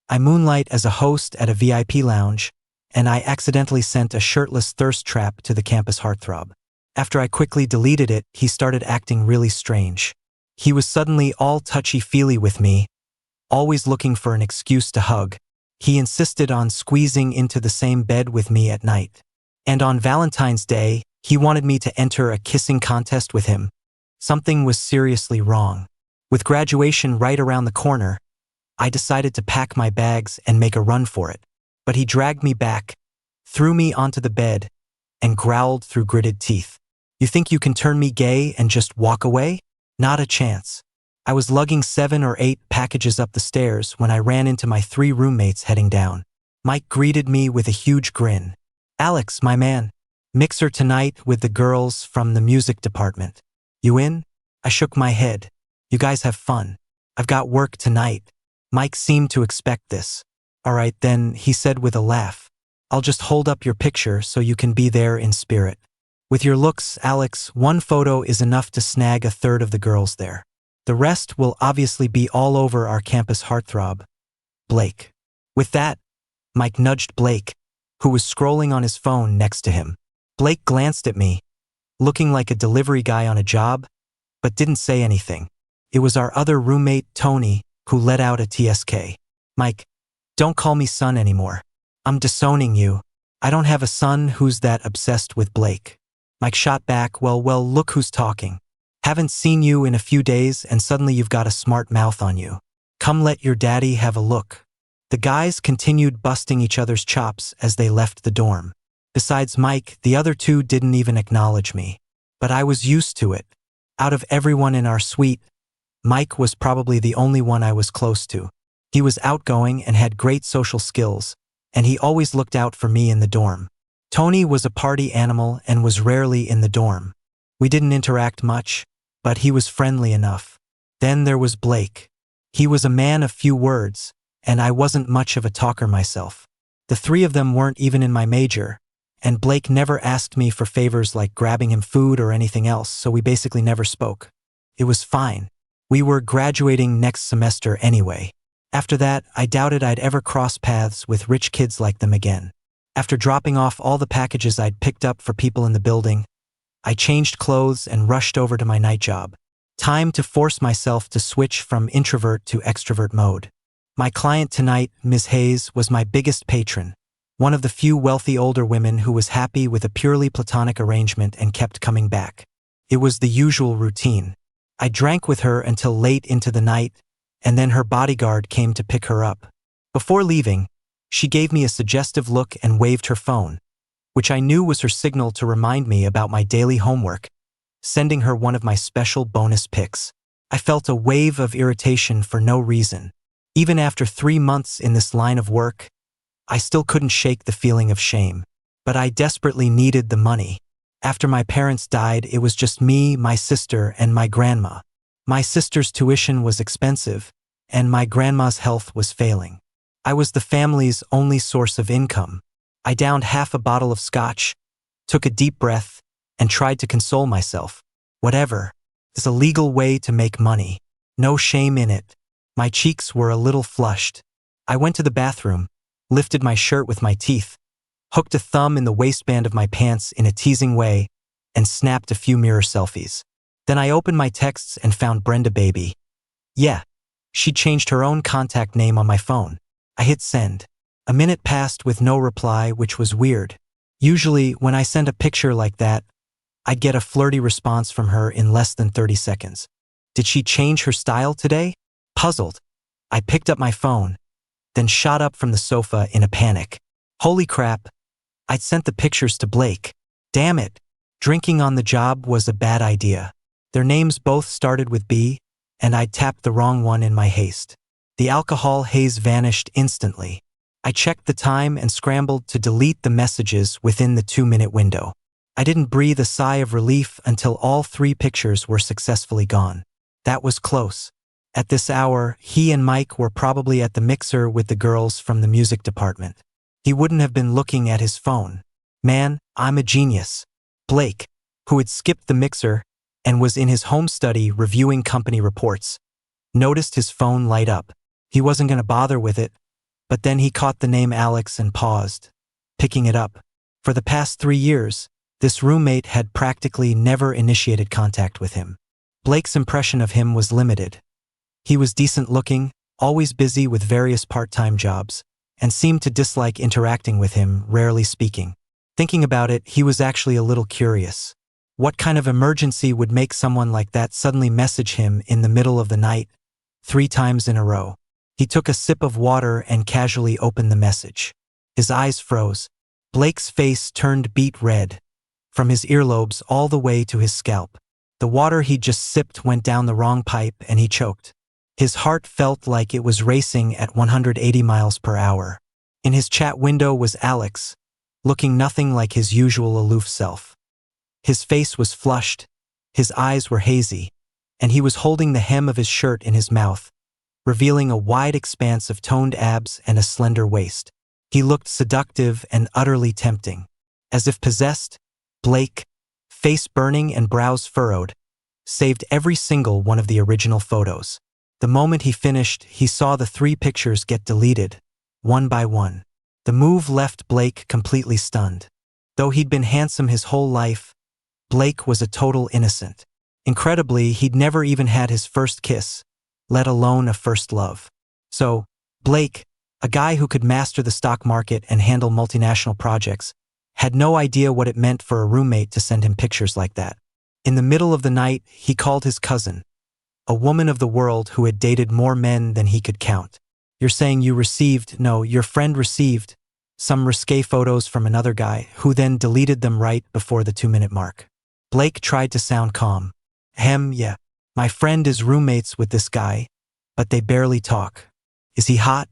I moonlight as a host at a VIP lounge, and I accidentally sent a shirtless thirst trap to the campus heartthrob. After I quickly deleted it, he started acting really strange. He was suddenly all touchy-feely with me, always looking for an excuse to hug. He insisted on squeezing into the same bed with me at night. And on Valentine's Day, he wanted me to enter a kissing contest with him. Something was seriously wrong. With graduation right around the corner, I decided to pack my bags and make a run for it. But he dragged me back, threw me onto the bed, and growled through gritted teeth. "You think you can turn me gay and just walk away? Not a chance." I was lugging 7 or 8 packages up the stairs when I ran into my 3 roommates heading down. Mike greeted me with a huge grin. "Alex, my man. Mixer tonight with the girls from the music department. You in?" I shook my head. "You guys have fun. I've got work tonight." Mike seemed to expect this. "All right then," he said with a laugh. "I'll just hold up your picture so you can be there in spirit. With your looks, Alex, 1 photo is enough to snag a third of the girls there. The rest will obviously be all over our campus heartthrob. Blake." With that, Mike nudged Blake, who was scrolling on his phone next to him. Blake glanced at me, looking like a delivery guy on a job, but didn't say anything. It was our other roommate, Tony, who let out a TSK. "Mike, don't call me son anymore. I'm disowning you. I don't have a son who's that obsessed with Blake." Mike shot back, well, look who's talking. "Haven't seen you in a few days and suddenly you've got a smart mouth on you. Come let your daddy have a look." The guys continued busting each other's chops as they left the dorm. Besides Mike, the other 2 didn't even acknowledge me. But I was used to it. Out of everyone in our suite, Mike was probably the only one I was close to. He was outgoing and had great social skills, and he always looked out for me in the dorm. Tony was a party animal and was rarely in the dorm. We didn't interact much, but he was friendly enough. Then there was Blake. He was a man of few words, and I wasn't much of a talker myself. The 3 of them weren't even in my major, and Blake never asked me for favors like grabbing him food or anything else, so we basically never spoke. It was fine. We were graduating next semester anyway. After that, I doubted I'd ever cross paths with rich kids like them again. After dropping off all the packages I'd picked up for people in the building, I changed clothes and rushed over to my night job. Time to force myself to switch from introvert to extrovert mode. My client tonight, Ms. Hayes, was my biggest patron, one of the few wealthy older women who was happy with a purely platonic arrangement and kept coming back. It was the usual routine. I drank with her until late into the night, and then her bodyguard came to pick her up. Before leaving, she gave me a suggestive look and waved her phone, which I knew was her signal to remind me about my daily homework, sending her one of my special bonus pics. I felt a wave of irritation for no reason. Even after 3 months in this line of work, I still couldn't shake the feeling of shame. But I desperately needed the money. After my parents died, it was just me, my sister, and my grandma. My sister's tuition was expensive, and my grandma's health was failing. I was the family's only source of income. I downed half a bottle of scotch, took a deep breath, and tried to console myself. Whatever. It's a legal way to make money. No shame in it. My cheeks were a little flushed. I went to the bathroom, lifted my shirt with my teeth, hooked a thumb in the waistband of my pants in a teasing way, and snapped a few mirror selfies. Then I opened my texts and found Brenda Baby. Yeah, she'd changed her own contact name on my phone. I hit send. A minute passed with no reply, which was weird. Usually, when I sent a picture like that, I'd get a flirty response from her in less than 30 seconds. Did she change her style today? Puzzled, I picked up my phone, then shot up from the sofa in a panic. Holy crap, I'd sent the pictures to Blake. Damn it, drinking on the job was a bad idea. Their names both started with B, and I'd tapped the wrong one in my haste. The alcohol haze vanished instantly. I checked the time and scrambled to delete the messages within the 2-minute window. I didn't breathe a sigh of relief until all 3 pictures were successfully gone. That was close. At this hour, he and Mike were probably at the mixer with the girls from the music department. He wouldn't have been looking at his phone. Man, I'm a genius. Blake, who had skipped the mixer and was in his home study reviewing company reports, noticed his phone light up. He wasn't going to bother with it, But then he caught the name Alex and paused, picking it up. For the past 3 years, this roommate had practically never initiated contact with him. Blake's impression of him was limited. He was decent-looking, always busy with various part-time jobs, and seemed to dislike interacting with him, rarely speaking. Thinking about it, he was actually a little curious. What kind of emergency would make someone like that suddenly message him in the middle of the night, 3 times in a row? He took a sip of water and casually opened the message. His eyes froze. Blake's face turned beet red, from his earlobes all the way to his scalp. The water he'd just sipped went down the wrong pipe and he choked. His heart felt like it was racing at 180 miles per hour. In his chat window was Alex, looking nothing like his usual aloof self. His face was flushed, his eyes were hazy, and he was holding the hem of his shirt in his mouth, revealing a wide expanse of toned abs and a slender waist. He looked seductive and utterly tempting. As if possessed, Blake, face burning and brows furrowed, saved every single one of the original photos. The moment he finished, he saw the 3 pictures get deleted, one by one. The move left Blake completely stunned. Though he'd been handsome his whole life, Blake was a total innocent. Incredibly, he'd never even had his first kiss, let alone a first love. So, Blake, a guy who could master the stock market and handle multinational projects, had no idea what it meant for a roommate to send him pictures like that. In the middle of the night, he called his cousin, a woman of the world who had dated more men than he could count. You're saying you received, no, your friend received, some risque photos from another guy, who then deleted them right before the 2-minute mark. Blake tried to sound calm. Yeah, my friend is roommates with this guy, but they barely talk. Is he hot?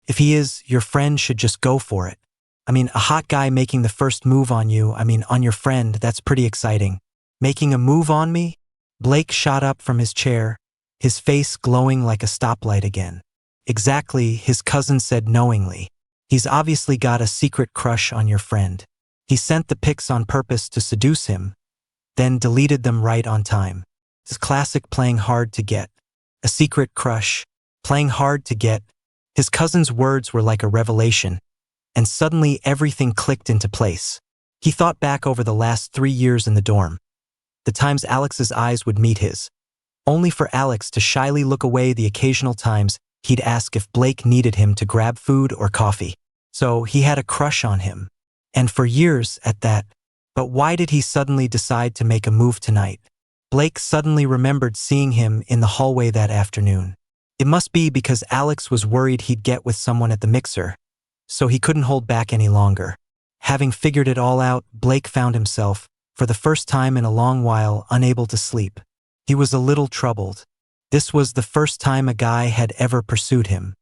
If he is, your friend should just go for it. I mean, a hot guy making the first move on you, on your friend, that's pretty exciting. Making a move on me? Blake shot up from his chair, his face glowing like a stoplight again. Exactly, his cousin said knowingly. He's obviously got a secret crush on your friend. He sent the pics on purpose to seduce him, then deleted them right on time. It's classic playing hard to get. A secret crush, playing hard to get. His cousin's words were like a revelation, and suddenly everything clicked into place. He thought back over the last 3 years in the dorm, the times Alex's eyes would meet his, only for Alex to shyly look away the occasional times he'd ask if Blake needed him to grab food or coffee. So he had a crush on him, and for years at that. But why did he suddenly decide to make a move tonight? Blake suddenly remembered seeing him in the hallway that afternoon. It must be because Alex was worried he'd get with someone at the mixer, so he couldn't hold back any longer. Having figured it all out, Blake found himself, for the first time in a long while, unable to sleep. He was a little troubled. This was the first time a guy had ever pursued him.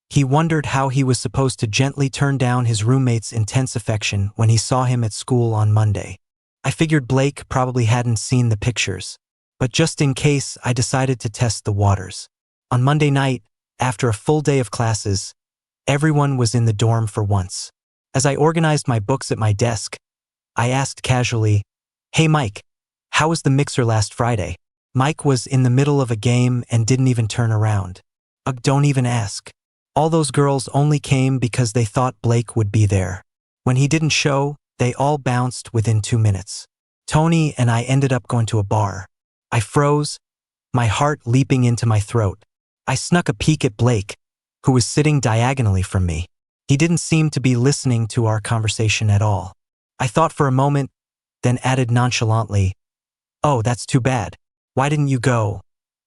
He wondered how he was supposed to gently turn down his roommate's intense affection when he saw him at school on Monday. I figured Blake probably hadn't seen the pictures, but just in case, I decided to test the waters. On Monday night, after a full day of classes, everyone was in the dorm for once. As I organized my books at my desk, I asked casually, "Hey Mike, how was the mixer last Friday?" Mike was in the middle of a game and didn't even turn around. Ugh, don't even ask. All those girls only came because they thought Blake would be there. When he didn't show, they all bounced within 2 minutes. Tony and I ended up going to a bar. I froze, my heart leaping into my throat. I snuck a peek at Blake, who was sitting diagonally from me. He didn't seem to be listening to our conversation at all. I thought for a moment, then added nonchalantly, "Oh, that's too bad. Why didn't you go?"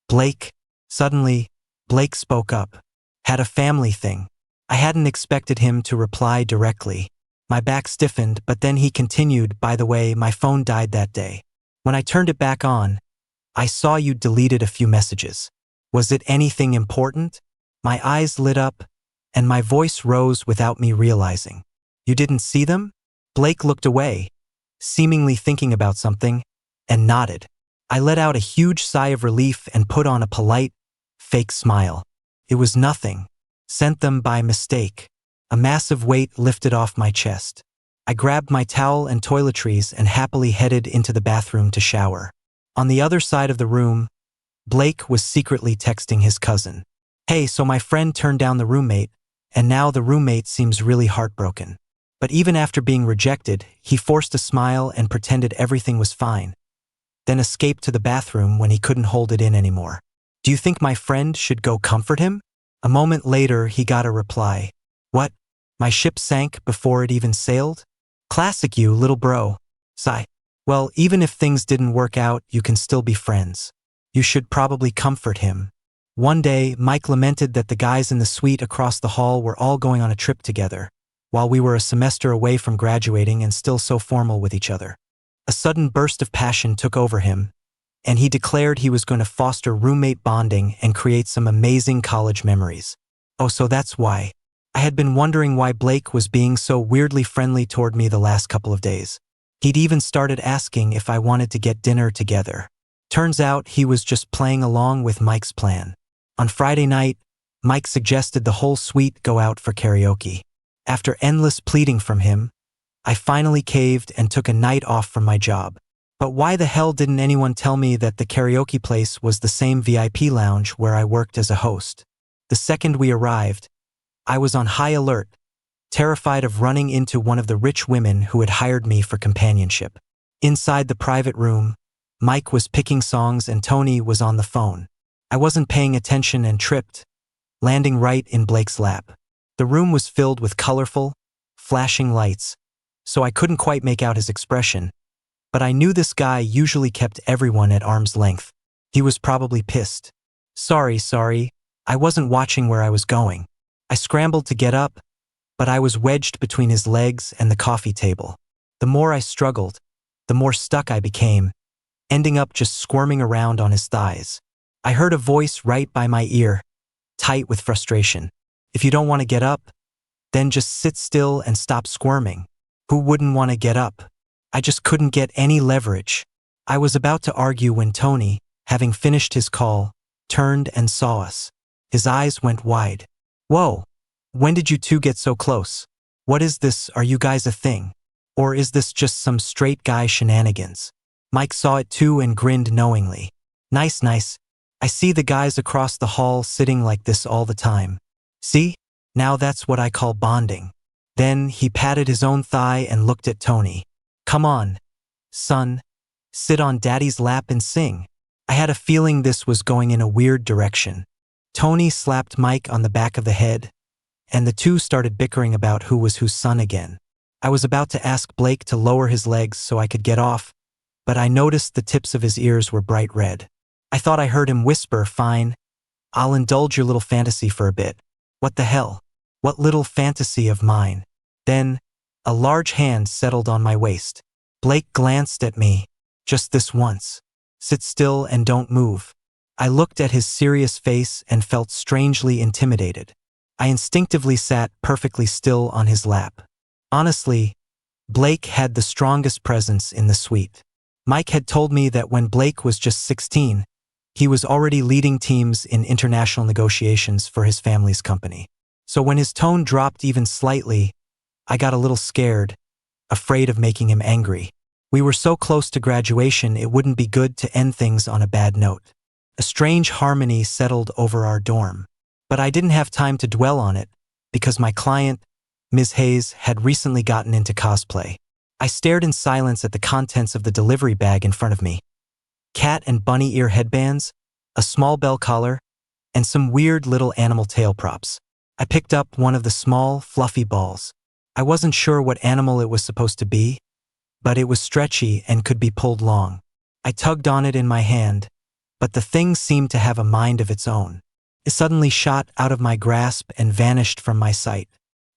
Blake? Suddenly, Blake spoke up. Had a family thing. I hadn't expected him to reply directly. My back stiffened, but then he continued, "By the way, my phone died that day. When I turned it back on, I saw you deleted a few messages. Was it anything important?" My eyes lit up, and my voice rose without me realizing. "You didn't see them?" Blake looked away, seemingly thinking about something, and nodded. I let out a huge sigh of relief and put on a polite, fake smile. It was nothing. Sent them by mistake. A massive weight lifted off my chest. I grabbed my towel and toiletries and happily headed into the bathroom to shower. On the other side of the room, Blake was secretly texting his cousin. "Hey, so my friend turned down the roommate, and now the roommate seems really heartbroken. But even after being rejected, he forced a smile and pretended everything was fine, then escaped to the bathroom when he couldn't hold it in anymore. Do you think my friend should go comfort him? A moment later, he got a reply. What? My ship sank before it even sailed? Classic you, little bro. Sigh. Well, even if things didn't work out, you can still be friends. You should probably comfort him. One day, Mike lamented that the guys in the suite across the hall were all going on a trip together, while we were a semester away from graduating and still so formal with each other. A sudden burst of passion took over him, and he declared he was going to foster roommate bonding and create some amazing college memories. Oh, so that's why. I had been wondering why Blake was being so weirdly friendly toward me the last couple of days. He'd even started asking if I wanted to get dinner together. Turns out he was just playing along with Mike's plan. On Friday night, Mike suggested the whole suite go out for karaoke. After endless pleading from him, I finally caved and took a night off from my job. But why the hell didn't anyone tell me that the karaoke place was the same VIP lounge where I worked as a host? The second we arrived, I was on high alert, terrified of running into one of the rich women who had hired me for companionship. Inside the private room, Mike was picking songs and Tony was on the phone. I wasn't paying attention and tripped, landing right in Blake's lap. The room was filled with colorful, flashing lights, so I couldn't quite make out his expression, but I knew this guy usually kept everyone at arm's length. He was probably pissed. Sorry, I wasn't watching where I was going. I scrambled to get up, but I was wedged between his legs and the coffee table. The more I struggled, the more stuck I became, ending up just squirming around on his thighs. I heard a voice right by my ear, tight with frustration. If you don't want to get up, then just sit still and stop squirming. Who wouldn't want to get up? I just couldn't get any leverage. I was about to argue when Tony, having finished his call, turned and saw us. His eyes went wide. Whoa, when did you two get so close? What is this, are you guys a thing? Or is this just some straight guy shenanigans? Mike saw it too and grinned knowingly. Nice. I see the guys across the hall sitting like this all the time. See? Now that's what I call bonding. Then he patted his own thigh and looked at Tony. Come on, son, sit on daddy's lap and sing. I had a feeling this was going in a weird direction. Tony slapped Mike on the back of the head, and the two started bickering about who was whose son again. I was about to ask Blake to lower his legs so I could get off, but I noticed the tips of his ears were bright red. I thought I heard him whisper, fine, I'll indulge your little fantasy for a bit. What the hell? What little fantasy of mine? Then, a large hand settled on my waist. Blake glanced at me, just this once. Sit still and don't move. I looked at his serious face and felt strangely intimidated. I instinctively sat perfectly still on his lap. Honestly, Blake had the strongest presence in the suite. Mike had told me that when Blake was just 16, he was already leading teams in international negotiations for his family's company. So when his tone dropped even slightly, I got a little scared, afraid of making him angry. We were so close to graduation, it wouldn't be good to end things on a bad note. A strange harmony settled over our dorm. But I didn't have time to dwell on it, because my client, Ms. Hayes, had recently gotten into cosplay. I stared in silence at the contents of the delivery bag in front of me. Cat and bunny ear headbands, a small bell collar, and some weird little animal tail props. I picked up one of the small, fluffy balls. I wasn't sure what animal it was supposed to be, but it was stretchy and could be pulled long. I tugged on it in my hand, but the thing seemed to have a mind of its own. It suddenly shot out of my grasp and vanished from my sight.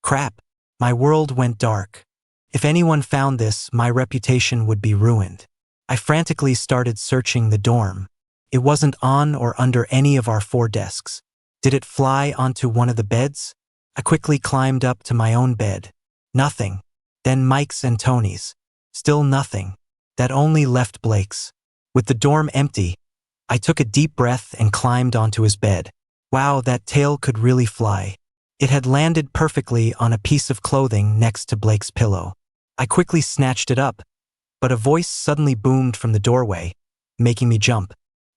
Crap, my world went dark. If anyone found this, my reputation would be ruined. I frantically started searching the dorm. It wasn't on or under any of our 4 desks. Did it fly onto one of the beds? I quickly climbed up to my own bed. Nothing. Then Mike's and Tony's. Still nothing. That only left Blake's. With the dorm empty, I took a deep breath and climbed onto his bed. Wow, that tail could really fly. It had landed perfectly on a piece of clothing next to Blake's pillow. I quickly snatched it up, but a voice suddenly boomed from the doorway, making me jump.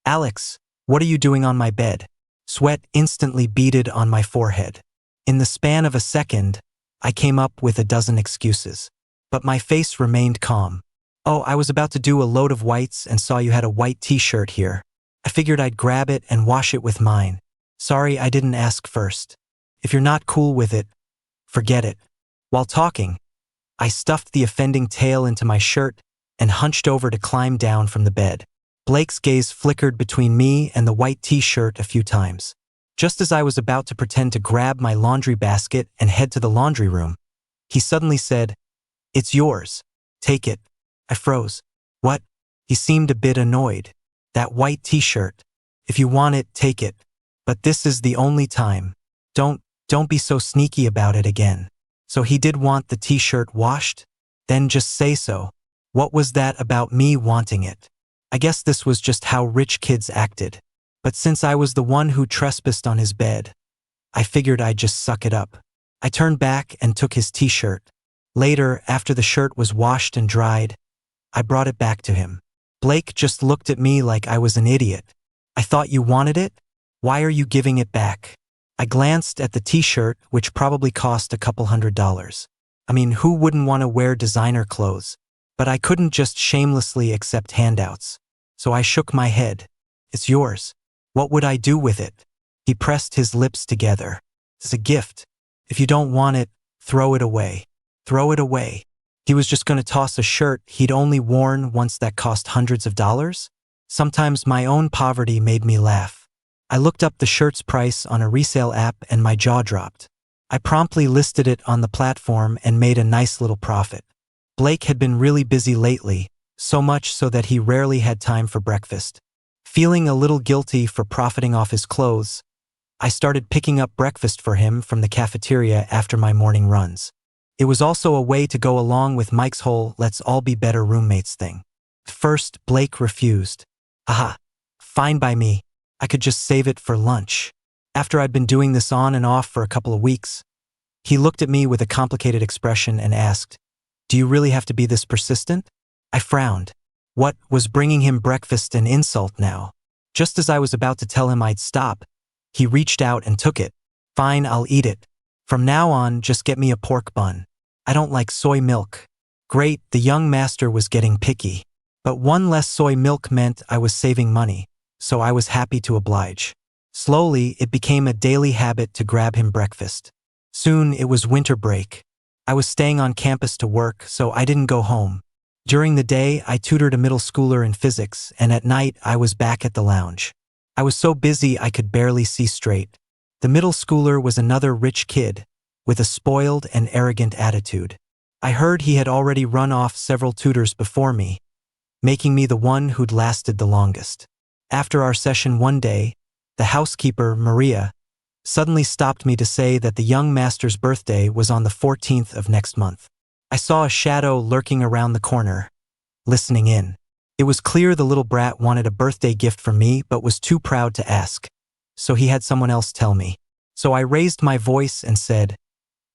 Alex, what are you doing on my bed? Sweat instantly beaded on my forehead. In the span of a second, I came up with a dozen excuses. But my face remained calm. Oh, I was about to do a load of whites and saw you had a white t-shirt here. I figured I'd grab it and wash it with mine. Sorry I didn't ask first. If you're not cool with it, forget it. While talking, I stuffed the offending tail into my shirt and hunched over to climb down from the bed. Blake's gaze flickered between me and the white t-shirt a few times. Just as I was about to pretend to grab my laundry basket and head to the laundry room, he suddenly said, "It's yours. Take it." I froze. What? He seemed a bit annoyed. That white t-shirt. If you want it, take it. But this is the only time. Don't be so sneaky about it again. So he did want the t-shirt washed? Then just say so. What was that about me wanting it? I guess this was just how rich kids acted. But since I was the one who trespassed on his bed, I figured I'd just suck it up. I turned back and took his t-shirt. Later, after the shirt was washed and dried, I brought it back to him. Blake just looked at me like I was an idiot. I thought you wanted it? Why are you giving it back? I glanced at the t-shirt, which probably cost a couple $100. I mean, who wouldn't want to wear designer clothes? But I couldn't just shamelessly accept handouts. So I shook my head. It's yours. What would I do with it? He pressed his lips together. It's a gift. If you don't want it, throw it away. Throw it away. He was just going to toss a shirt he'd only worn once that cost hundreds of dollars? Sometimes my own poverty made me laugh. I looked up the shirt's price on a resale app and my jaw dropped. I promptly listed it on the platform and made a nice little profit. Blake had been really busy lately, so much so that he rarely had time for breakfast. Feeling a little guilty for profiting off his clothes, I started picking up breakfast for him from the cafeteria after my morning runs. It was also a way to go along with Mike's whole "let's all be better roommates" thing. At first, Blake refused. Aha, fine by me. I could just save it for lunch. After I'd been doing this on and off for a couple of weeks, he looked at me with a complicated expression and asked, "Do you really have to be this persistent?" I frowned. What, was bringing him breakfast an insult now? Just as I was about to tell him I'd stop, he reached out and took it. Fine, I'll eat it. From now on, just get me a pork bun. I don't like soy milk. Great, the young master was getting picky. But one less soy milk meant I was saving money, so I was happy to oblige. Slowly, it became a daily habit to grab him breakfast. Soon, it was winter break. I was staying on campus to work, so I didn't go home. During the day, I tutored a middle schooler in physics, and at night, I was back at the lounge. I was so busy I could barely see straight. The middle schooler was another rich kid, with a spoiled and arrogant attitude. I heard he had already run off several tutors before me, making me the one who'd lasted the longest. After our session one day, the housekeeper, Maria, suddenly stopped me to say that the young master's birthday was on the 14th of next month. I saw a shadow lurking around the corner, listening in. It was clear the little brat wanted a birthday gift from me but was too proud to ask, so he had someone else tell me. So I raised my voice and said,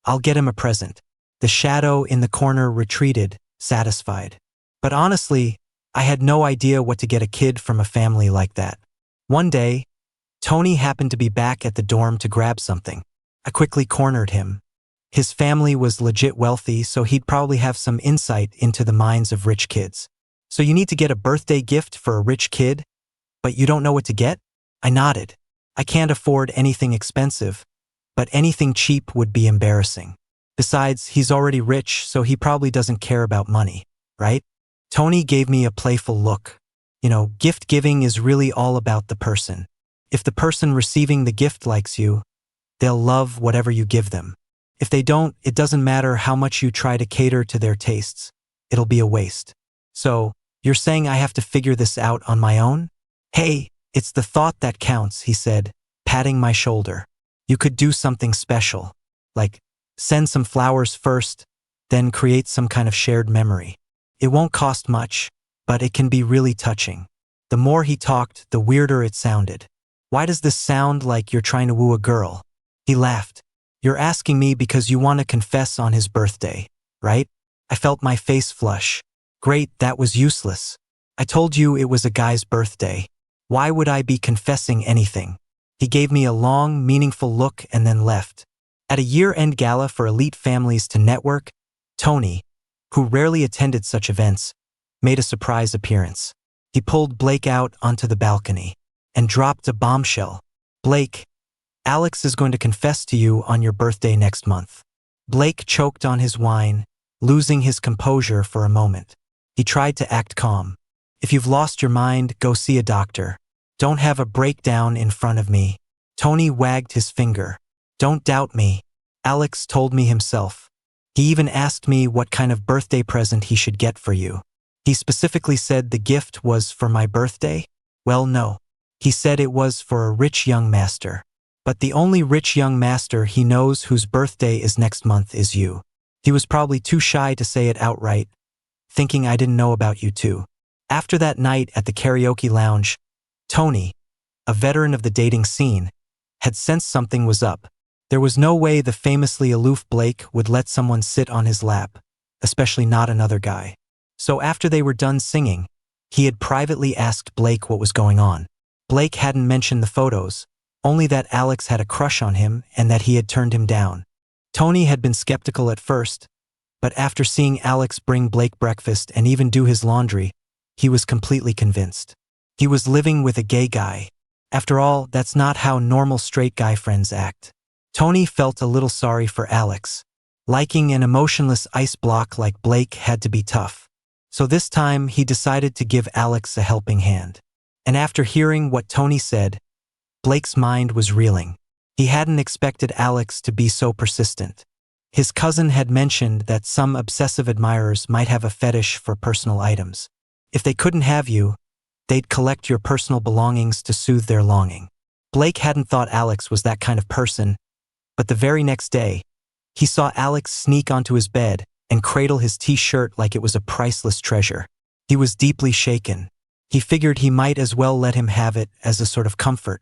"I'll get him a present." The shadow in the corner retreated, satisfied. But honestly, I had no idea what to get a kid from a family like that. One day, Tony happened to be back at the dorm to grab something. I quickly cornered him. His family was legit wealthy, so he'd probably have some insight into the minds of rich kids. "So you need to get a birthday gift for a rich kid, but you don't know what to get?" I nodded. I can't afford anything expensive, but anything cheap would be embarrassing. Besides, he's already rich, so he probably doesn't care about money, right? Tony gave me a playful look. You know, gift giving is really all about the person. If the person receiving the gift likes you, they'll love whatever you give them. If they don't, it doesn't matter how much you try to cater to their tastes. It'll be a waste. So, you're saying I have to figure this out on my own? Hey, it's the thought that counts, he said, patting my shoulder. You could do something special, like send some flowers first, then create some kind of shared memory. It won't cost much, but it can be really touching. The more he talked, the weirder it sounded. Why does this sound like you're trying to woo a girl? He laughed. You're asking me because you want to confess on his birthday, right? I felt my face flush. Great, that was useless. I told you it was a guy's birthday. Why would I be confessing anything? He gave me a long, meaningful look and then left. At a year-end gala for elite families to network, Tony, who rarely attended such events, made a surprise appearance. He pulled Blake out onto the balcony and dropped a bombshell. "Blake, Alex is going to confess to you on your birthday next month." Blake choked on his wine, losing his composure for a moment. He tried to act calm. "If you've lost your mind, go see a doctor. Don't have a breakdown in front of me." Tony wagged his finger. "Don't doubt me. Alex told me himself. He even asked me what kind of birthday present he should get for you." "He specifically said the gift was for my birthday?" "Well, no. He said it was for a rich young master. But the only rich young master he knows whose birthday is next month is you. He was probably too shy to say it outright, thinking I didn't know about you too." After that night at the karaoke lounge, Tony, a veteran of the dating scene, had sensed something was up. There was no way the famously aloof Blake would let someone sit on his lap, especially not another guy. So after they were done singing, he had privately asked Blake what was going on. Blake hadn't mentioned the photos, only that Alex had a crush on him and that he had turned him down. Tony had been skeptical at first, but after seeing Alex bring Blake breakfast and even do his laundry, he was completely convinced. He was living with a gay guy. After all, that's not how normal straight guy friends act. Tony felt a little sorry for Alex. Liking an emotionless ice block like Blake had to be tough. So this time he decided to give Alex a helping hand. And after hearing what Tony said, Blake's mind was reeling. He hadn't expected Alex to be so persistent. His cousin had mentioned that some obsessive admirers might have a fetish for personal items. If they couldn't have you, they'd collect your personal belongings to soothe their longing. Blake hadn't thought Alex was that kind of person, but the very next day, he saw Alex sneak onto his bed and cradle his t-shirt like it was a priceless treasure. He was deeply shaken. He figured he might as well let him have it as a sort of comfort.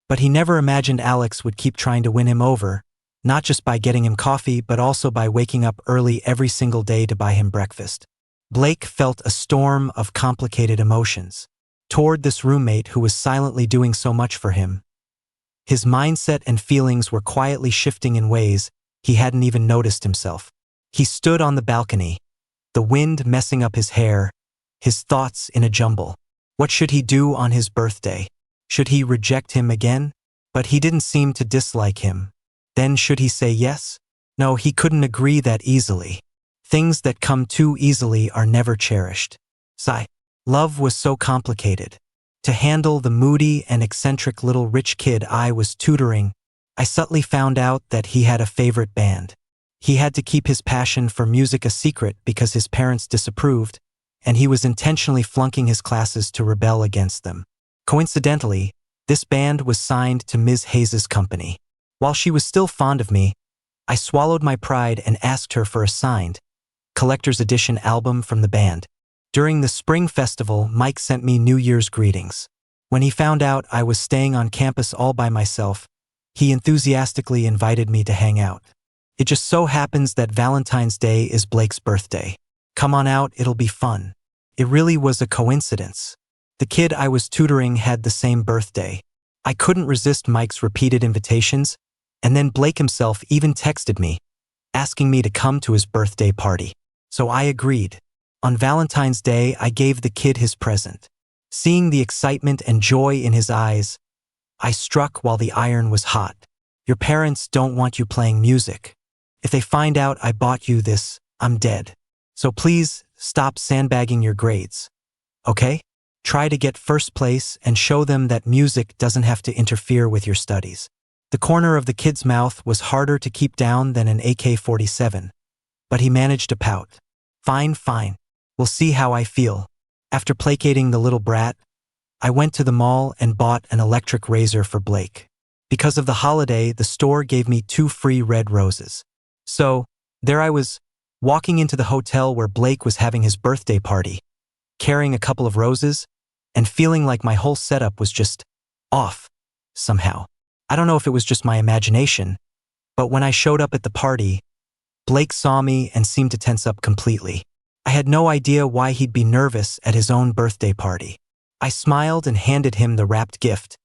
But he never imagined Alex would keep trying to win him over, not just by getting him coffee, but also by waking up early every single day to buy him breakfast. Blake felt a storm of complicated emotions toward this roommate who was silently doing so much for him. His mindset and feelings were quietly shifting in ways he hadn't even noticed himself. He stood on the balcony, the wind messing up his hair, his thoughts in a jumble. What should he do on his birthday? Should he reject him again? But he didn't seem to dislike him. Then should he say yes? No, he couldn't agree that easily. Things that come too easily are never cherished. Sigh. Love was so complicated. To handle the moody and eccentric little rich kid I was tutoring, I subtly found out that he had a favorite band. He had to keep his passion for music a secret because his parents disapproved, and he was intentionally flunking his classes to rebel against them. Coincidentally, this band was signed to Ms. Hayes's company. While she was still fond of me, I swallowed my pride and asked her for a signed, collector's edition album from the band. During the spring festival, Mike sent me New Year's greetings. When he found out I was staying on campus all by myself, he enthusiastically invited me to hang out. It just so happens that Valentine's Day is Blake's birthday. Come on out, it'll be fun. It really was a coincidence. The kid I was tutoring had the same birthday. I couldn't resist Mike's repeated invitations, and then Blake himself even texted me, asking me to come to his birthday party. So I agreed. On Valentine's Day, I gave the kid his present. Seeing the excitement and joy in his eyes, I struck while the iron was hot. Your parents don't want you playing music. If they find out I bought you this, I'm dead. So please stop sandbagging your grades. Okay? Try to get first place and show them that music doesn't have to interfere with your studies. The corner of the kid's mouth was harder to keep down than an AK-47, but he managed to pout. Fine, fine. We'll see how I feel. After placating the little brat, I went to the mall and bought an electric razor for Blake. Because of the holiday, the store gave me 2 free red roses. So, there I was, walking into the hotel where Blake was having his birthday party, carrying a couple of roses, and feeling like my whole setup was just off, somehow. I don't know if it was just my imagination, but when I showed up at the party, Blake saw me and seemed to tense up completely. I had no idea why he'd be nervous at his own birthday party. I smiled and handed him the wrapped gift,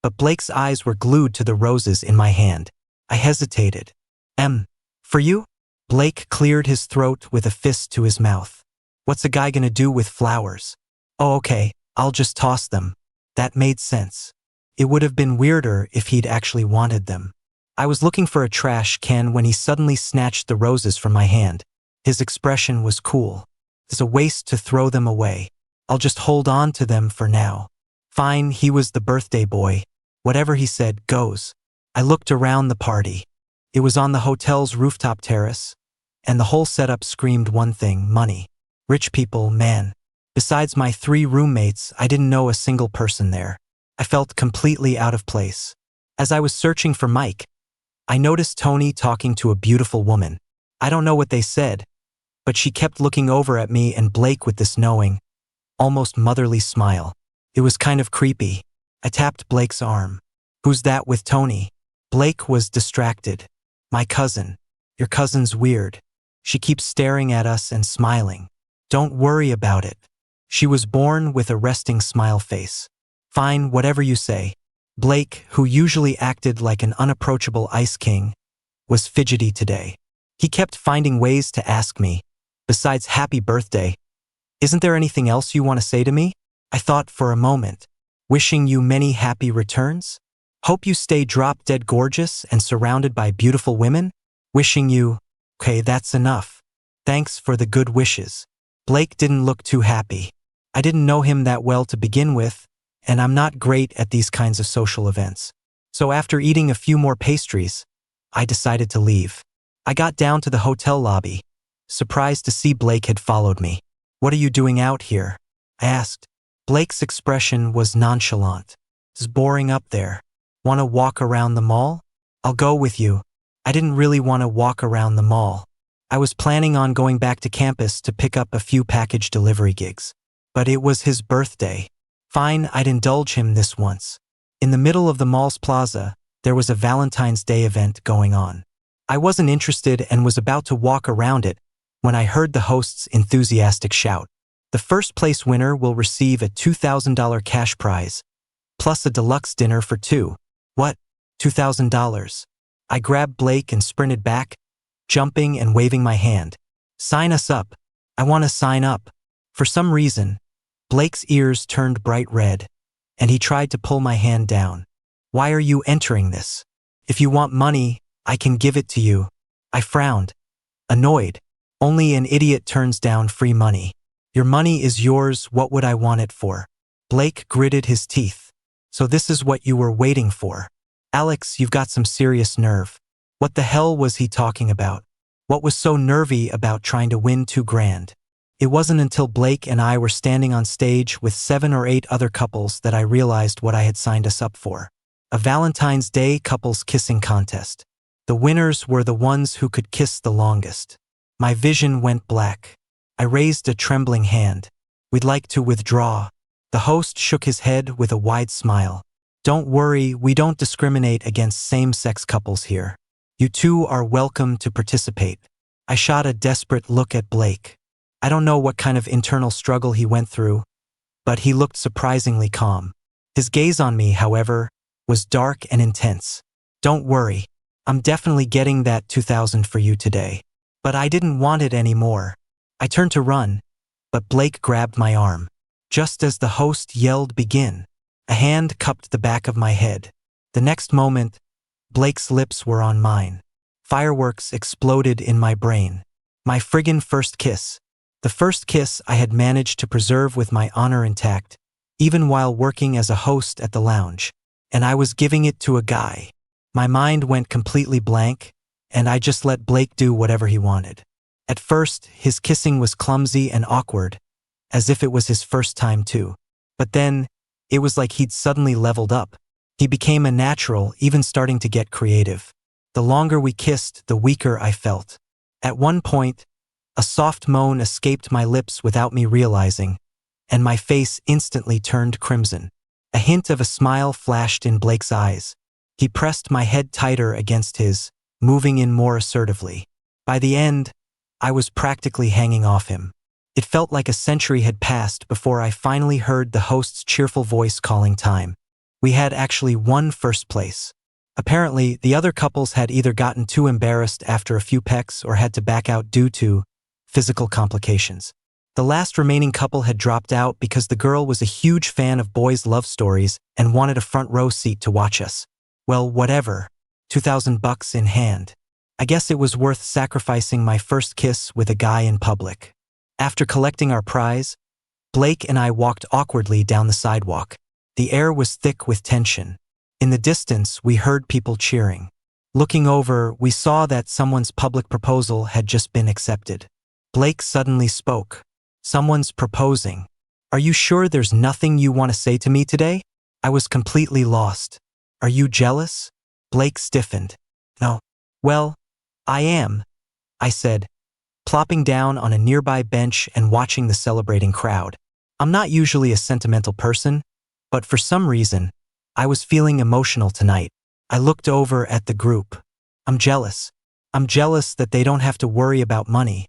but Blake's eyes were glued to the roses in my hand. I hesitated. For you? Blake cleared his throat with a fist to his mouth. What's a guy gonna do with flowers? Oh, okay, I'll just toss them. That made sense. It would have been weirder if he'd actually wanted them. I was looking for a trash can when he suddenly snatched the roses from my hand. His expression was cool. It's a waste to throw them away. I'll just hold on to them for now. Fine, he was the birthday boy. Whatever he said goes. I looked around the party. It was on the hotel's rooftop terrace, and the whole setup screamed one thing: money. Rich people, man. Besides my 3 roommates, I didn't know a single person there. I felt completely out of place. As I was searching for Mike, I noticed Tony talking to a beautiful woman. I don't know what they said, but she kept looking over at me and Blake with this knowing, almost motherly smile. It was kind of creepy. I tapped Blake's arm. Who's that with Tony? Blake was distracted. My cousin. Your cousin's weird. She keeps staring at us and smiling. Don't worry about it. She was born with a resting smile face. Fine, whatever you say. Blake, who usually acted like an unapproachable ice king, was fidgety today. He kept finding ways to ask me, besides happy birthday, isn't there anything else you want to say to me? I thought for a moment. Wishing you many happy returns? Hope you stay drop-dead gorgeous and surrounded by beautiful women? Wishing you... Okay, that's enough. Thanks for the good wishes. Blake didn't look too happy. I didn't know him that well to begin with, and I'm not great at these kinds of social events. So after eating a few more pastries, I decided to leave. I got down to the hotel lobby, surprised to see Blake had followed me. What are you doing out here? I asked. Blake's expression was nonchalant. It's boring up there. Want to walk around the mall? I'll go with you. I didn't really want to walk around the mall. I was planning on going back to campus to pick up a few package delivery gigs. But it was his birthday. Fine, I'd indulge him this once. In the middle of the mall's plaza, there was a Valentine's Day event going on. I wasn't interested and was about to walk around it when I heard the host's enthusiastic shout. The first place winner will receive a $2,000 cash prize, plus a deluxe dinner for 2. What? $2,000. I grabbed Blake and sprinted back, jumping and waving my hand. Sign us up. I want to sign up. For some reason, Blake's ears turned bright red, and he tried to pull my hand down. Why are you entering this? If you want money, I can give it to you. I frowned, annoyed. Only an idiot turns down free money. Your money is yours, what would I want it for? Blake gritted his teeth. So this is what you were waiting for. Alex, you've got some serious nerve. What the hell was he talking about? What was so nervy about trying to win $2,000? It wasn't until Blake and I were standing on stage with 7 or 8 other couples that I realized what I had signed us up for. A Valentine's Day couples kissing contest. The winners were the ones who could kiss the longest. My vision went black. I raised a trembling hand. We'd like to withdraw. The host shook his head with a wide smile. Don't worry, we don't discriminate against same-sex couples here. You two are welcome to participate. I shot a desperate look at Blake. I don't know what kind of internal struggle he went through, but he looked surprisingly calm. His gaze on me, however, was dark and intense. Don't worry, I'm definitely getting that $2,000 for you today. But I didn't want it anymore. I turned to run, but Blake grabbed my arm. Just as the host yelled begin, a hand cupped the back of my head. The next moment, Blake's lips were on mine. Fireworks exploded in my brain. My friggin' first kiss. The first kiss I had managed to preserve with my honor intact, even while working as a host at the lounge. And I was giving it to a guy. My mind went completely blank, and I just let Blake do whatever he wanted. At first, his kissing was clumsy and awkward, as if it was his first time too. But then, it was like he'd suddenly leveled up. He became a natural, even starting to get creative. The longer we kissed, the weaker I felt. At one point, a soft moan escaped my lips without me realizing, and my face instantly turned crimson. A hint of a smile flashed in Blake's eyes. He pressed my head tighter against his, moving in more assertively. By the end, I was practically hanging off him. It felt like a century had passed before I finally heard the host's cheerful voice calling time. We had actually won first place. Apparently, the other couples had either gotten too embarrassed after a few pecks or had to back out due to physical complications. The last remaining couple had dropped out because the girl was a huge fan of boys' love stories and wanted a front row seat to watch us. Well, whatever. $2,000 in hand. I guess it was worth sacrificing my first kiss with a guy in public. After collecting our prize, Blake and I walked awkwardly down the sidewalk. The air was thick with tension. In the distance, we heard people cheering. Looking over, we saw that someone's public proposal had just been accepted. Blake suddenly spoke. Someone's proposing. Are you sure there's nothing you want to say to me today? I was completely lost. Are you jealous? Blake stiffened. No. Well, I am, I said, plopping down on a nearby bench and watching the celebrating crowd. I'm not usually a sentimental person, but for some reason, I was feeling emotional tonight. I looked over at the group. I'm jealous. I'm jealous that they don't have to worry about money.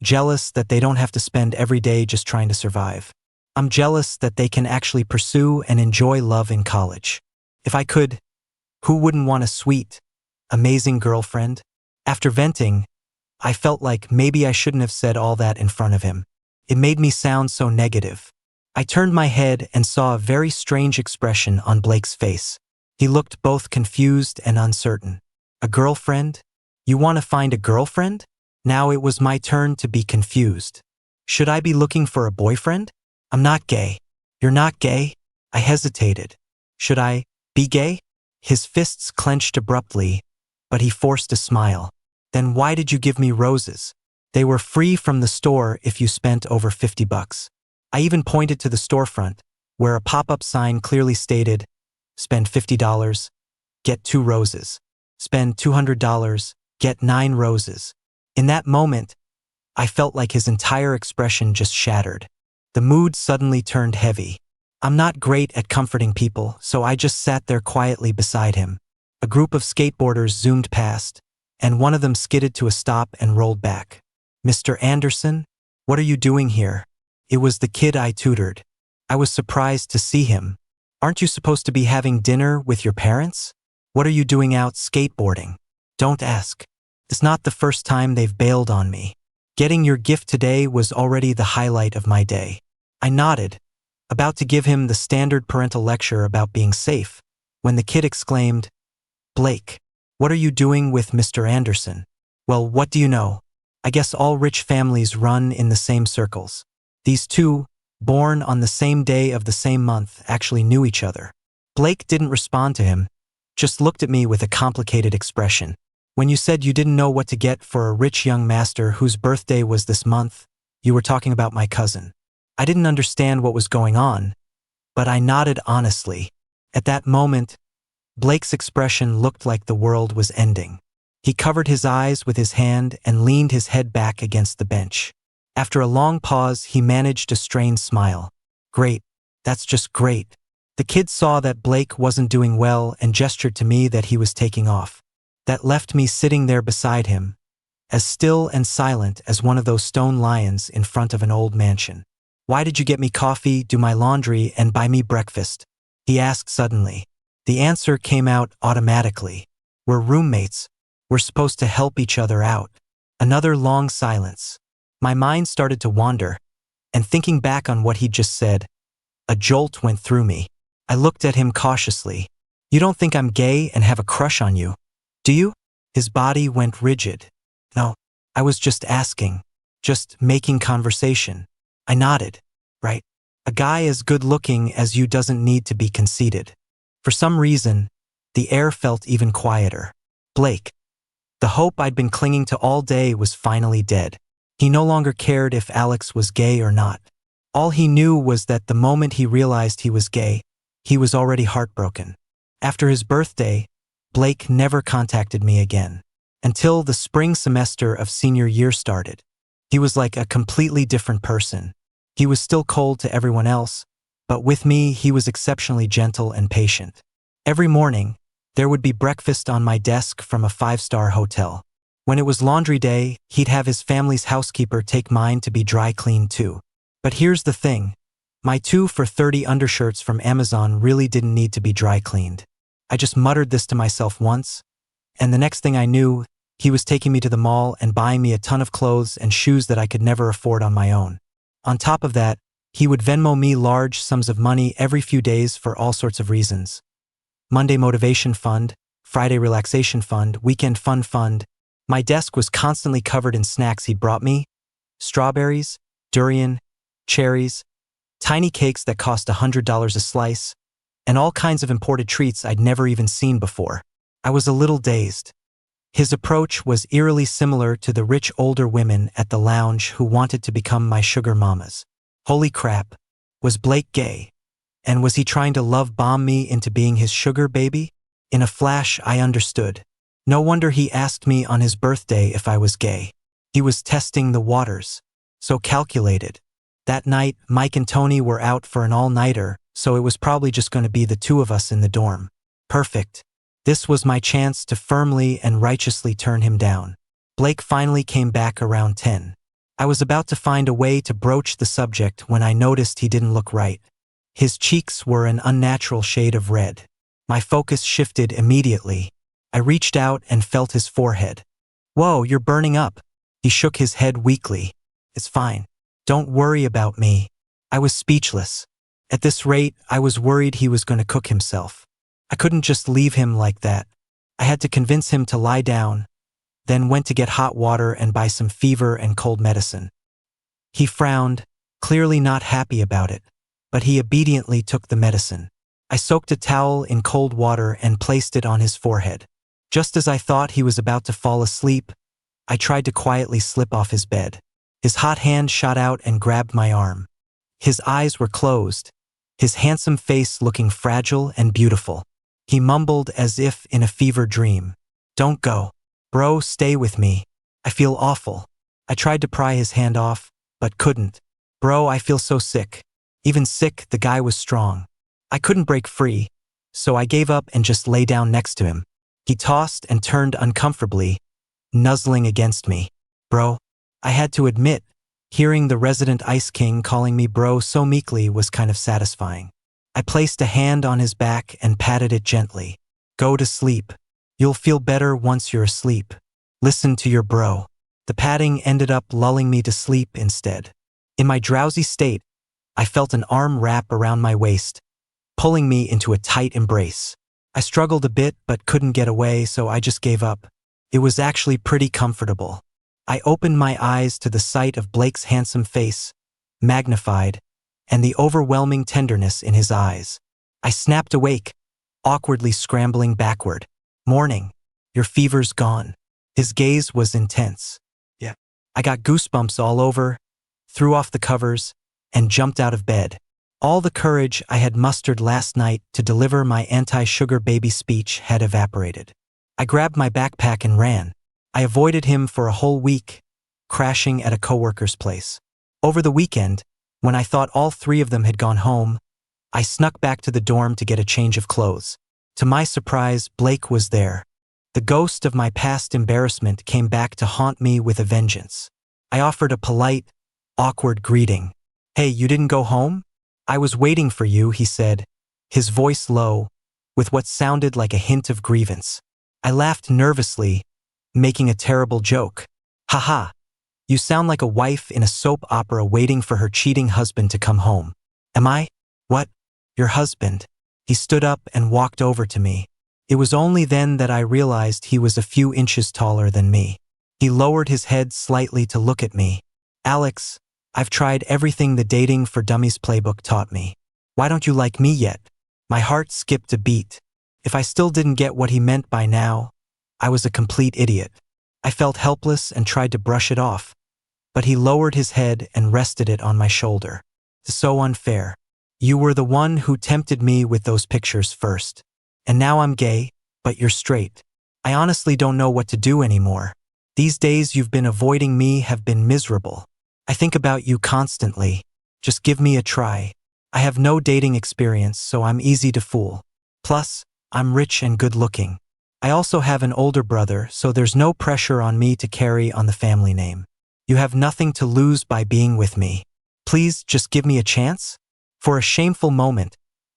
Jealous that they don't have to spend every day just trying to survive. I'm jealous that they can actually pursue and enjoy love in college. If I could, who wouldn't want a sweet, amazing girlfriend? After venting, I felt like maybe I shouldn't have said all that in front of him. It made me sound so negative. I turned my head and saw a very strange expression on Blake's face. He looked both confused and uncertain. A girlfriend? You want to find a girlfriend? Now it was my turn to be confused. Should I be looking for a boyfriend? I'm not gay. You're not gay? I hesitated. Should I be gay? His fists clenched abruptly, but he forced a smile. Then why did you give me roses? They were free from the store if you spent over $50. I even pointed to the storefront, where a pop-up sign clearly stated, spend $50, get 2 roses. Spend $200, get 9 roses. In that moment, I felt like his entire expression just shattered. The mood suddenly turned heavy. I'm not great at comforting people, so I just sat there quietly beside him. A group of skateboarders zoomed past, and one of them skidded to a stop and rolled back. Mr. Anderson, what are you doing here? It was the kid I tutored. I was surprised to see him. Aren't you supposed to be having dinner with your parents? What are you doing out skateboarding? Don't ask. It's not the first time they've bailed on me. Getting your gift today was already the highlight of my day. I nodded, about to give him the standard parental lecture about being safe, when the kid exclaimed, Blake, what are you doing with Mr. Anderson? Well, what do you know? I guess all rich families run in the same circles. These two, born on the same day of the same month, actually knew each other. Blake didn't respond to him, just looked at me with a complicated expression. When you said you didn't know what to get for a rich young master whose birthday was this month, you were talking about my cousin. I didn't understand what was going on, but I nodded honestly. At that moment, Blake's expression looked like the world was ending. He covered his eyes with his hand and leaned his head back against the bench. After a long pause, he managed a strained smile. Great. That's just great. The kid saw that Blake wasn't doing well and gestured to me that he was taking off. That left me sitting there beside him, as still and silent as one of those stone lions in front of an old mansion. Why did you get me coffee, do my laundry, and buy me breakfast? He asked suddenly. The answer came out automatically. We're roommates. We're supposed to help each other out. Another long silence. My mind started to wander, and thinking back on what he'd just said, a jolt went through me. I looked at him cautiously. You don't think I'm gay and have a crush on you, do you? His body went rigid. No, I was just asking, just making conversation. I nodded. Right. A guy as good-looking as you doesn't need to be conceited. For some reason, the air felt even quieter. Blake. The hope I'd been clinging to all day was finally dead. He no longer cared if Alex was gay or not. All he knew was that the moment he realized he was gay, he was already heartbroken. After his birthday, Blake never contacted me again. Until the spring semester of senior year started. He was like a completely different person. He was still cold to everyone else, but with me he was exceptionally gentle and patient. Every morning, there would be breakfast on my desk from a 5-star hotel. When it was laundry day, he'd have his family's housekeeper take mine to be dry cleaned too. But here's the thing. My 2 for $30 undershirts from Amazon really didn't need to be dry cleaned. I just muttered this to myself once, and the next thing I knew, he was taking me to the mall and buying me a ton of clothes and shoes that I could never afford on my own. On top of that, he would Venmo me large sums of money every few days for all sorts of reasons. Monday motivation fund, Friday relaxation fund, weekend fun fund. My desk was constantly covered in snacks he'd brought me: strawberries, durian, cherries, tiny cakes that cost $100 a slice, and all kinds of imported treats I'd never even seen before. I was a little dazed. His approach was eerily similar to the rich older women at the lounge who wanted to become my sugar mamas. Holy crap, was Blake gay? And was he trying to love bomb me into being his sugar baby? In a flash, I understood. No wonder he asked me on his birthday if I was gay. He was testing the waters. So calculated. That night, Mike and Tony were out for an all-nighter, so it was probably just going to be the two of us in the dorm. Perfect. This was my chance to firmly and righteously turn him down. Blake finally came back around 10. I was about to find a way to broach the subject when I noticed he didn't look right. His cheeks were an unnatural shade of red. My focus shifted immediately. I reached out and felt his forehead. Whoa, you're burning up. He shook his head weakly. It's fine. Don't worry about me. I was speechless. At this rate, I was worried he was going to cook himself. I couldn't just leave him like that. I had to convince him to lie down, then went to get hot water and buy some fever and cold medicine. He frowned, clearly not happy about it, but he obediently took the medicine. I soaked a towel in cold water and placed it on his forehead. Just as I thought he was about to fall asleep, I tried to quietly slip off his bed. His hot hand shot out and grabbed my arm. His eyes were closed, his handsome face looking fragile and beautiful. He mumbled as if in a fever dream. Don't go. Bro, stay with me. I feel awful. I tried to pry his hand off, but couldn't. Bro, I feel so sick. Even sick, the guy was strong. I couldn't break free, so I gave up and just lay down next to him. He tossed and turned uncomfortably, nuzzling against me. Bro, I had to admit, hearing the resident Ice King calling me bro so meekly was kind of satisfying. I placed a hand on his back and patted it gently. Go to sleep. You'll feel better once you're asleep. Listen to your bro. The patting ended up lulling me to sleep instead. In my drowsy state, I felt an arm wrap around my waist, pulling me into a tight embrace. I struggled a bit but couldn't get away, so I just gave up. It was actually pretty comfortable. I opened my eyes to the sight of Blake's handsome face, magnified, and the overwhelming tenderness in his eyes. I snapped awake, awkwardly scrambling backward. Morning. Your fever's gone. His gaze was intense. Yeah. I got goosebumps all over, threw off the covers, and jumped out of bed. All the courage I had mustered last night to deliver my anti-sugar baby speech had evaporated. I grabbed my backpack and ran. I avoided him for a whole week, crashing at a coworker's place. Over the weekend, when I thought all three of them had gone home, I snuck back to the dorm to get a change of clothes. To my surprise, Blake was there. The ghost of my past embarrassment came back to haunt me with a vengeance. I offered a polite, awkward greeting. Hey, you didn't go home? I was waiting for you, he said, his voice low, with what sounded like a hint of grievance. I laughed nervously, making a terrible joke. Haha, you sound like a wife in a soap opera waiting for her cheating husband to come home. Am I? What? Your husband? He stood up and walked over to me. It was only then that I realized he was a few inches taller than me. He lowered his head slightly to look at me. Alex, I've tried everything the Dating for Dummies playbook taught me. Why don't you like me yet? My heart skipped a beat. If I still didn't get what he meant by now, I was a complete idiot. I felt helpless and tried to brush it off, but he lowered his head and rested it on my shoulder. So unfair. You were the one who tempted me with those pictures first. And now I'm gay, but you're straight. I honestly don't know what to do anymore. These days you've been avoiding me have been miserable. I think about you constantly. Just give me a try. I have no dating experience, so I'm easy to fool. Plus, I'm rich and good-looking. I also have an older brother, so there's no pressure on me to carry on the family name. You have nothing to lose by being with me. Please just give me a chance? For a shameful moment,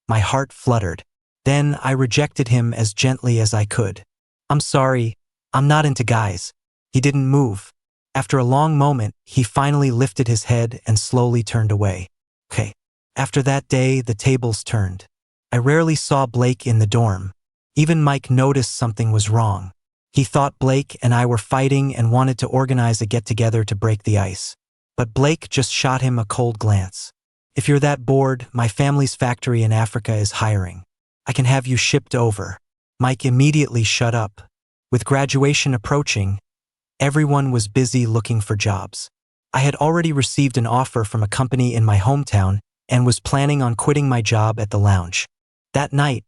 my heart fluttered. Then I rejected him as gently as I could. I'm sorry, I'm not into guys. He didn't move. After a long moment, he finally lifted his head and slowly turned away. Okay. After that day, the tables turned. I rarely saw Blake in the dorm. Even Mike noticed something was wrong. He thought Blake and I were fighting and wanted to organize a get-together to break the ice. But Blake just shot him a cold glance. If you're that bored, my family's factory in Africa is hiring. I can have you shipped over. Mike immediately shut up. With graduation approaching, everyone was busy looking for jobs. I had already received an offer from a company in my hometown and was planning on quitting my job at the lounge. That night,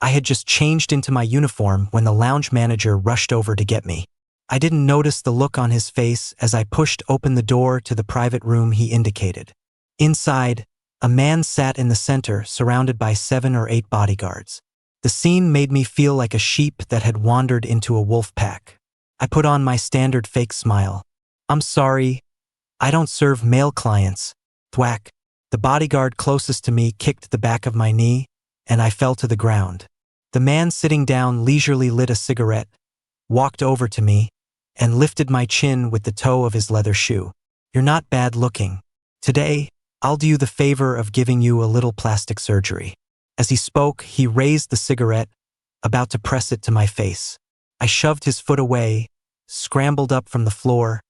I had just changed into my uniform when the lounge manager rushed over to get me. I didn't notice the look on his face as I pushed open the door to the private room he indicated. Inside, a man sat in the center, surrounded by 7 or 8 bodyguards. The scene made me feel like a sheep that had wandered into a wolf pack. I put on my standard fake smile. I'm sorry, I don't serve male clients. Thwack. The bodyguard closest to me kicked the back of my knee, and I fell to the ground. The man sitting down leisurely lit a cigarette, walked over to me, and lifted my chin with the toe of his leather shoe. You're not bad looking. Today, I'll do you the favor of giving you a little plastic surgery. As he spoke, he raised the cigarette, about to press it to my face. I shoved his foot away, scrambled up from the floor,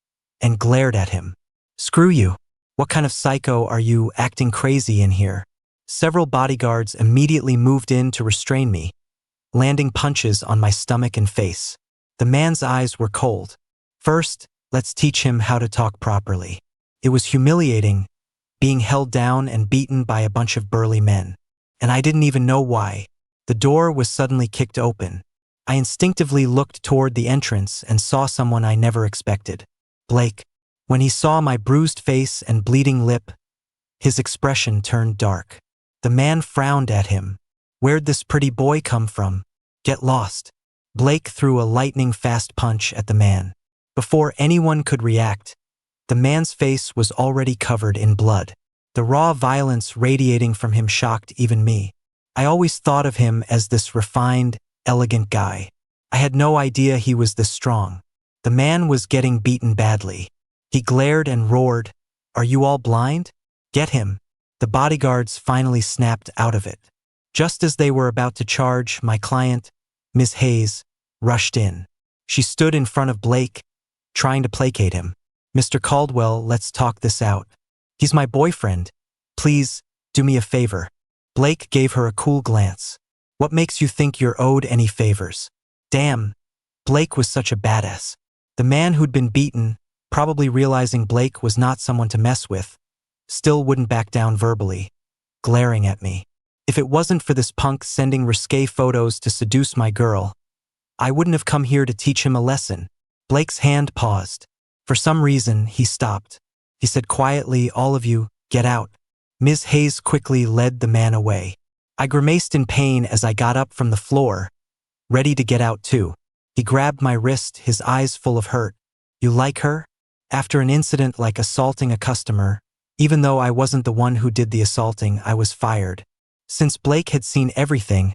and glared at him. Screw you. What kind of psycho are you acting crazy in here? Several bodyguards immediately moved in to restrain me, landing punches on my stomach and face. The man's eyes were cold. First, let's teach him how to talk properly. It was humiliating, being held down and beaten by a bunch of burly men. And I didn't even know why. The door was suddenly kicked open. I instinctively looked toward the entrance and saw someone I never expected. Blake. When he saw my bruised face and bleeding lip, his expression turned dark. The man frowned at him. Where'd this pretty boy come from? Get lost. Blake threw a lightning-fast punch at the man. Before anyone could react, the man's face was already covered in blood. The raw violence radiating from him shocked even me. I always thought of him as this refined, elegant guy. I had no idea he was this strong. The man was getting beaten badly. He glared and roared, "Are you all blind? Get him." The bodyguards finally snapped out of it. Just as they were about to charge, my client, Miss Hayes, rushed in. She stood in front of Blake, trying to placate him. "Mr. Caldwell, let's talk this out. He's my boyfriend. Please, do me a favor." Blake gave her a cool glance. "What makes you think you're owed any favors?" Damn, Blake was such a badass. The man who'd been beaten, probably realizing Blake was not someone to mess with, still wouldn't back down verbally, glaring at me. If it wasn't for this punk sending risque photos to seduce my girl, I wouldn't have come here to teach him a lesson. Blake's hand paused. For some reason, he stopped. He said quietly, "All of you, get out." Ms. Hayes quickly led the man away. I grimaced in pain as I got up from the floor, ready to get out too. He grabbed my wrist, his eyes full of hurt. "You like her?" After an incident like assaulting a customer, even though I wasn't the one who did the assaulting, I was fired. Since Blake had seen everything,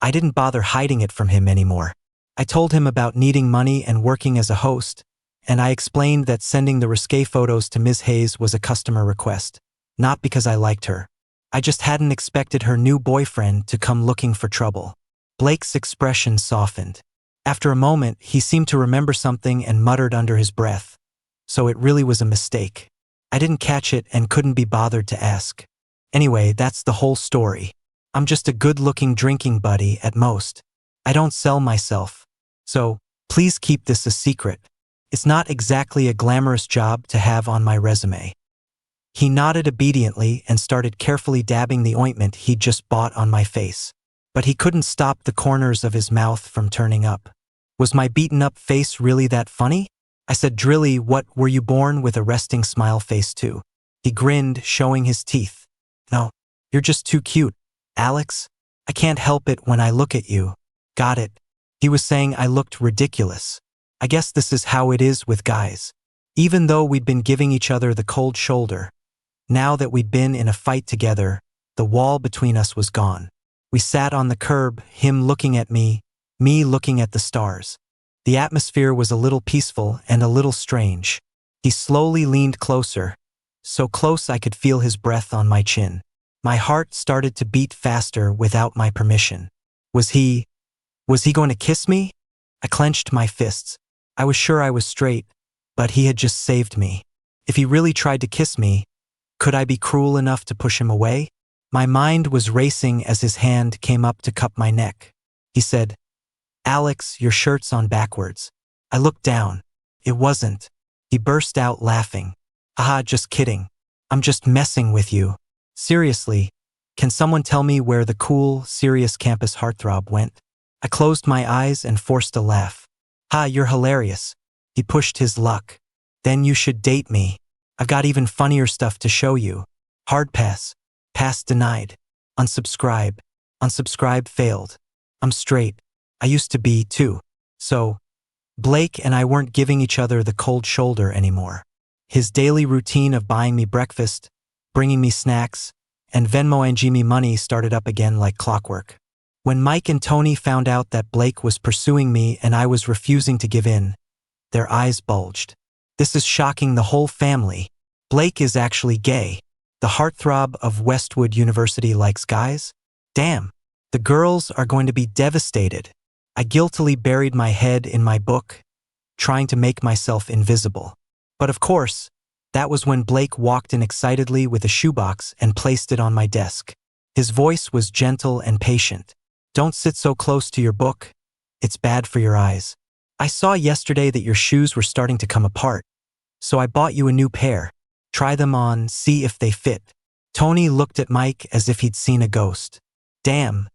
I didn't bother hiding it from him anymore. I told him about needing money and working as a host, and I explained that sending the risque photos to Ms. Hayes was a customer request, not because I liked her. I just hadn't expected her new boyfriend to come looking for trouble. Blake's expression softened. After a moment, he seemed to remember something and muttered under his breath. So it really was a mistake. I didn't catch it and couldn't be bothered to ask. Anyway, that's the whole story. I'm just a good-looking drinking buddy at most. I don't sell myself. So, please keep this a secret. It's not exactly a glamorous job to have on my resume. He nodded obediently and started carefully dabbing the ointment he'd just bought on my face. But he couldn't stop the corners of his mouth from turning up. Was my beaten-up face really that funny? I said, "Drilly, what, were you born with a resting smile face too?" He grinned, showing his teeth. "No, you're just too cute, Alex. I can't help it when I look at you." Got it. He was saying I looked ridiculous. I guess this is how it is with guys. Even though we'd been giving each other the cold shoulder, now that we'd been in a fight together, the wall between us was gone. We sat on the curb, him looking at me looking at the stars. The atmosphere was a little peaceful and a little strange. He slowly leaned closer, so close I could feel his breath on my chin. My heart started to beat faster without my permission. Was he going to kiss me? I clenched my fists. I was sure I was straight, but he had just saved me. If he really tried to kiss me, could I be cruel enough to push him away? My mind was racing as his hand came up to cup my neck. He said, "Alex, your shirt's on backwards." I looked down. It wasn't. He burst out laughing. "Haha, just kidding. I'm just messing with you. Seriously, can someone tell me where the cool, serious campus heartthrob went?" I closed my eyes and forced a laugh. "Ha, you're hilarious." He pushed his luck. "Then you should date me. I've got even funnier stuff to show you." Hard pass. Pass denied. Unsubscribe. Unsubscribe failed. I'm straight. I used to be, too. So, Blake and I weren't giving each other the cold shoulder anymore. His daily routine of buying me breakfast, bringing me snacks, and Venmoing me money started up again like clockwork. When Mike and Tony found out that Blake was pursuing me and I was refusing to give in, their eyes bulged. "This is shocking the whole family. Blake is actually gay. The heartthrob of Westwood University likes guys? Damn. The girls are going to be devastated." I guiltily buried my head in my book, trying to make myself invisible. But of course, that was when Blake walked in excitedly with a shoebox and placed it on my desk. His voice was gentle and patient. "Don't sit so close to your book. It's bad for your eyes. I saw yesterday that your shoes were starting to come apart, so I bought you a new pair. Try them on, see if they fit." Tony looked at Mike as if he'd seen a ghost. Damn.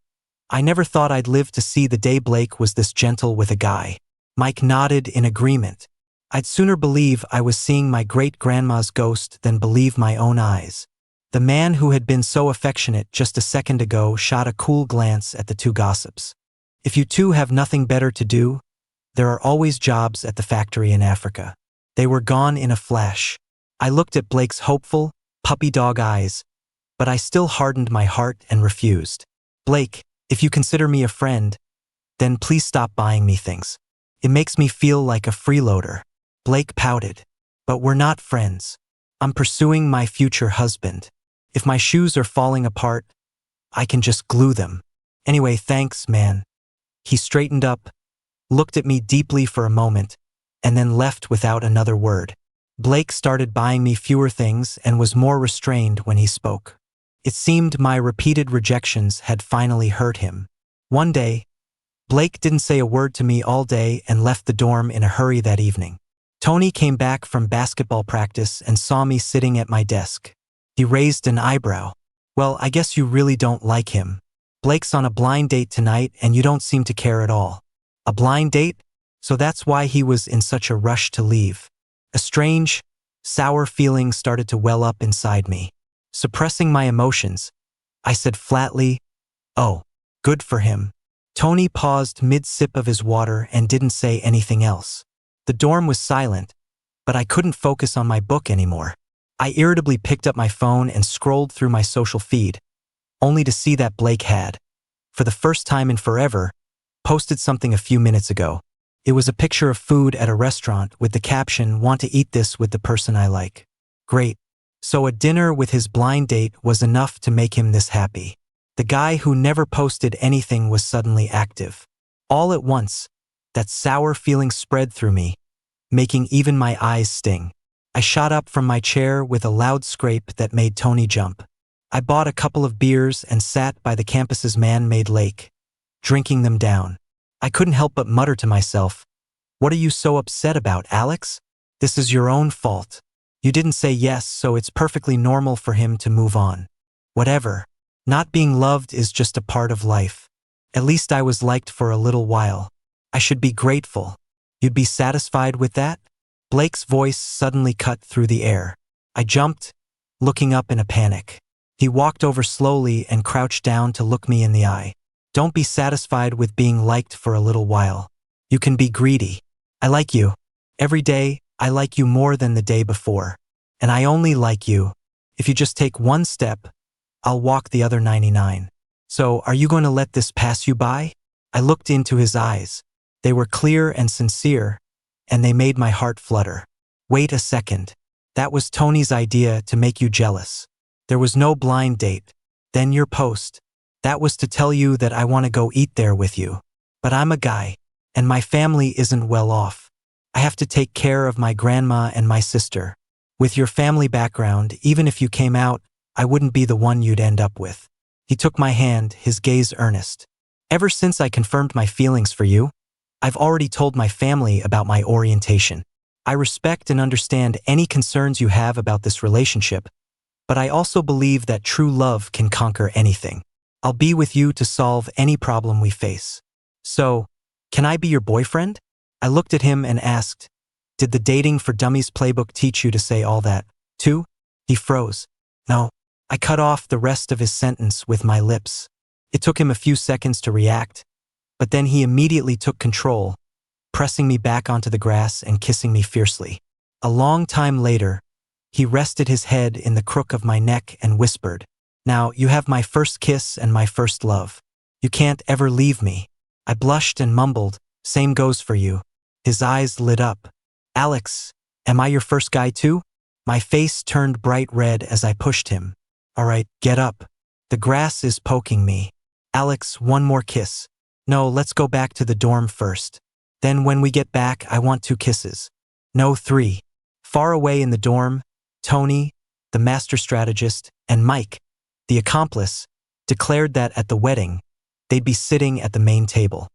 I never thought I'd live to see the day Blake was this gentle with a guy. Mike nodded in agreement. I'd sooner believe I was seeing my great-grandma's ghost than believe my own eyes. The man who had been so affectionate just a second ago shot a cool glance at the two gossips. If you two have nothing better to do, there are always jobs at the factory in Africa. They were gone in a flash. I looked at Blake's hopeful, puppy dog eyes, but I still hardened my heart and refused. "Blake, if you consider me a friend, then please stop buying me things. It makes me feel like a freeloader." Blake pouted. "But we're not friends. I'm pursuing my future husband. If my shoes are falling apart, I can just glue them. Anyway, thanks, man." He straightened up, looked at me deeply for a moment, and then left without another word. Blake started buying me fewer things and was more restrained when he spoke. It seemed my repeated rejections had finally hurt him. One day, Blake didn't say a word to me all day and left the dorm in a hurry that evening. Tony came back from basketball practice and saw me sitting at my desk. He raised an eyebrow. "Well, I guess you really don't like him. Blake's on a blind date tonight and you don't seem to care at all." "A blind date? So that's why he was in such a rush to leave." A strange, sour feeling started to well up inside me. Suppressing my emotions, I said flatly, "Oh, good for him." Tony paused mid-sip of his water and didn't say anything else. The dorm was silent, but I couldn't focus on my book anymore. I irritably picked up my phone and scrolled through my social feed, only to see that Blake had, for the first time in forever, posted something a few minutes ago. It was a picture of food at a restaurant with the caption, "Want to eat this with the person I like." Great. So a dinner with his blind date was enough to make him this happy. The guy who never posted anything was suddenly active. All at once, that sour feeling spread through me, making even my eyes sting. I shot up from my chair with a loud scrape that made Tony jump. I bought a couple of beers and sat by the campus's man-made lake, drinking them down. I couldn't help but mutter to myself, "What are you so upset about, Alex? This is your own fault. You didn't say yes, so it's perfectly normal for him to move on. Whatever. Not being loved is just a part of life. At least I was liked for a little while. I should be grateful. You'd be satisfied with that?" Blake's voice suddenly cut through the air. I jumped, looking up in a panic. He walked over slowly and crouched down to look me in the eye. "Don't be satisfied with being liked for a little while. You can be greedy. I like you. Every day, I like you more than the day before. And I only like you. If you just take one step, I'll walk the other 99. So, are you going to let this pass you by? I looked into his eyes. They were clear and sincere, and they made my heart flutter. Wait a second. That was Tony's idea to make you jealous. There was no blind date. Then your post. That was to tell you that I want to go eat there with you. But I'm a guy, and my family isn't well off. I have to take care of my grandma and my sister. With your family background, even if you came out, I wouldn't be the one you'd end up with. He took my hand, his gaze earnest. Ever since I confirmed my feelings for you, I've already told my family about my orientation. I respect and understand any concerns you have about this relationship, but I also believe that true love can conquer anything. I'll be with you to solve any problem we face. So, can I be your boyfriend? I looked at him and asked, did the Dating for Dummies playbook teach you to say all that, too? He froze. No. I cut off the rest of his sentence with my lips. It took him a few seconds to react, but then he immediately took control, pressing me back onto the grass and kissing me fiercely. A long time later, he rested his head in the crook of my neck and whispered, now you have my first kiss and my first love. You can't ever leave me. I blushed and mumbled, same goes for you. His eyes lit up. Alex, am I your first guy too? My face turned bright red as I pushed him. All right, get up. The grass is poking me. Alex, one more kiss. No, let's go back to the dorm first. Then when we get back, I want 2 kisses. No, 3. Far away in the dorm, Tony, the master strategist, and Mike, the accomplice, declared that at the wedding, they'd be sitting at the main table.